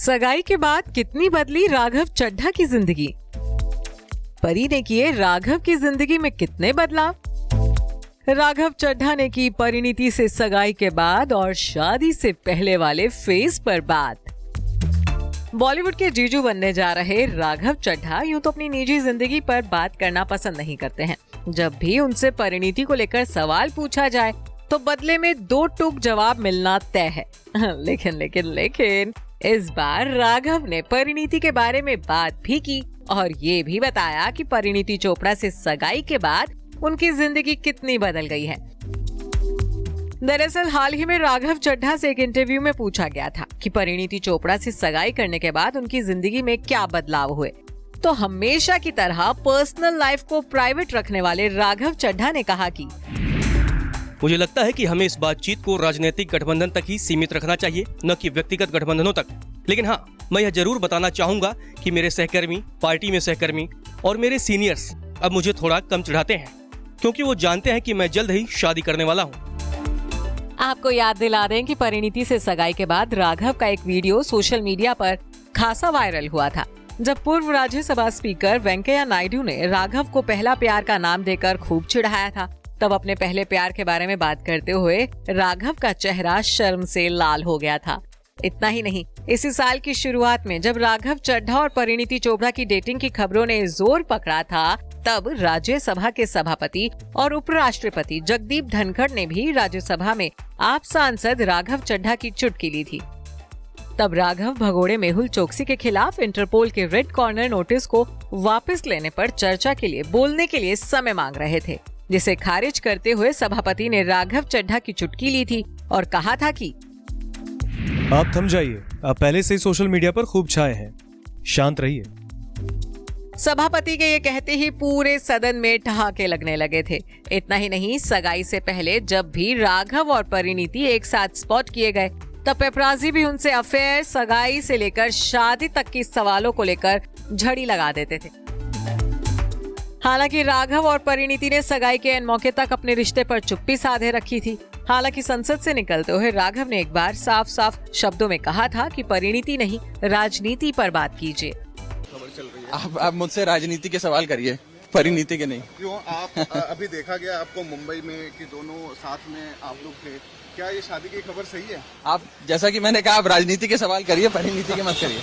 सगाई के बाद कितनी बदली राघव चड्ढा की जिंदगी। परी ने किए राघव की जिंदगी में कितने बदलाव। राघव चड्ढा ने की परिणीति से सगाई के बाद और शादी से पहले वाले फेज पर बात। बॉलीवुड के जीजू बनने जा रहे राघव चड्ढा यूं तो अपनी निजी जिंदगी पर बात करना पसंद नहीं करते हैं। जब भी उनसे परिणीति को लेकर सवाल पूछा जाए तो बदले में दो टूक जवाब मिलना तय है। लेकिन इस बार राघव ने परिणीति के बारे में बात भी की और ये भी बताया कि परिणीति चोपड़ा से सगाई के बाद उनकी जिंदगी कितनी बदल गई है। दरअसल हाल ही में राघव चड्ढा से एक इंटरव्यू में पूछा गया था कि परिणीति चोपड़ा से सगाई करने के बाद उनकी जिंदगी में क्या बदलाव हुए, तो हमेशा की तरह पर्सनल लाइफ को प्राइवेट रखने वाले राघव चड्ढा ने कहा कि मुझे लगता है कि हमें इस बातचीत को राजनीतिक गठबंधन तक ही सीमित रखना चाहिए, न कि व्यक्तिगत गठबंधनों तक। लेकिन हाँ, मैं यह जरूर बताना चाहूंगा कि मेरे सहकर्मी, पार्टी में सहकर्मी और मेरे सीनियर्स अब मुझे थोड़ा कम चिढ़ाते हैं, क्योंकि वो जानते हैं कि मैं जल्द ही शादी करने वाला हूँ। आपको याद दिला दें कि परिणीति से सगाई के बाद राघव का एक वीडियो सोशल मीडिया पर खासा वायरल हुआ था, जब पूर्व राज्यसभा स्पीकर वेंकैया नायडू ने राघव को पहला प्यार का नाम देकर खूब चिढ़ाया था। तब अपने पहले प्यार के बारे में बात करते हुए राघव का चेहरा शर्म से लाल हो गया था। इतना ही नहीं, इसी साल की शुरुआत में जब राघव चड्ढा और परिणीति चोपड़ा की डेटिंग की खबरों ने जोर पकड़ा था, तब राज्यसभा के सभापति और उपराष्ट्रपति जगदीप धनखड़ ने भी राज्यसभा में आप सांसद राघव चड्ढा की चुटकी ली थी। तब राघव भगोड़े मेहुल चोकसी के खिलाफ इंटरपोल के रेड कॉर्नर नोटिस को वापस लेने पर चर्चा के लिए बोलने के लिए समय मांग रहे थे, जिसे खारिज करते हुए सभापति ने राघव चड्ढा की चुटकी ली थी और कहा था कि आप थम जाइए, आप पहले से ही सोशल मीडिया पर खूब छाए हैं, शांत रहिए। सभापति के ये कहते ही पूरे सदन में ठहाके लगने लगे थे। इतना ही नहीं, सगाई से पहले जब भी राघव और परिणीति एक साथ स्पॉट किए गए, तब पेपराजी भी उनसे अफेयर, सगाई से लेकर शादी तक के सवालों को लेकर झड़ी लगा देते थे। हालांकि राघव और परिणीति ने सगाई के मौके तक अपने रिश्ते पर चुप्पी साधे रखी थी। हालांकि संसद से निकलते हुए राघव ने एक बार साफ साफ शब्दों में कहा था कि परिणीति नहीं, राजनीति पर बात कीजिए। आप मुझसे राजनीति के सवाल करिए, परिणीति के नहीं। क्यों? आप अभी देखा गया आपको मुंबई में कि दोनों साथ में आप लोग थे, क्या ये शादी की खबर सही है? आप जैसा कि मैंने कहा, आप राजनीति के सवाल करिए, परिणीति के मत करिए।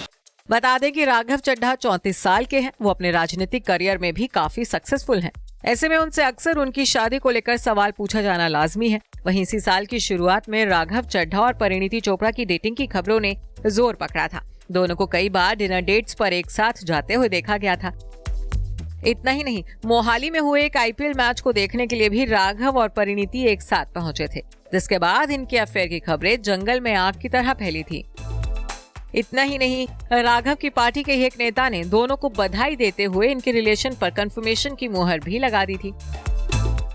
बता दें कि राघव चड्ढा 34 साल के हैं। वो अपने राजनीतिक करियर में भी काफी सक्सेसफुल हैं। ऐसे में उनसे अक्सर उनकी शादी को लेकर सवाल पूछा जाना लाजमी है। वहीं इसी साल की शुरुआत में राघव चड्ढा और परिणीति चोपड़ा की डेटिंग की खबरों ने जोर पकड़ा था। दोनों को कई बार डिनर डेट्स पर एक साथ जाते हुए देखा गया था। इतना ही नहीं, मोहाली में हुए एक IPL मैच को देखने के लिए भी राघव और परिणीति एक साथ पहुंचे थे, जिसके बाद इनके अफेयर की खबरें जंगल में आग की तरह फैली थी। इतना ही नहीं, राघव की पार्टी के ही एक नेता ने दोनों को बधाई देते हुए इनके रिलेशन पर कंफर्मेशन की मुहर भी लगा दी थी।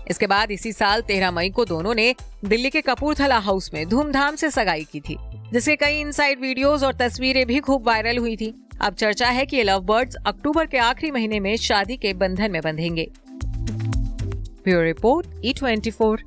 इसके बाद इसी साल 13 मई को दोनों ने दिल्ली के कपूरथला हाउस में धूमधाम से सगाई की थी, जिसके कई इनसाइड वीडियोस और तस्वीरें भी खूब वायरल हुई थी। अब चर्चा है कि ये लव बर्ड्स अक्टूबर के आखिरी महीने में शादी के बंधन में बंधेंगे। Bureau report E24।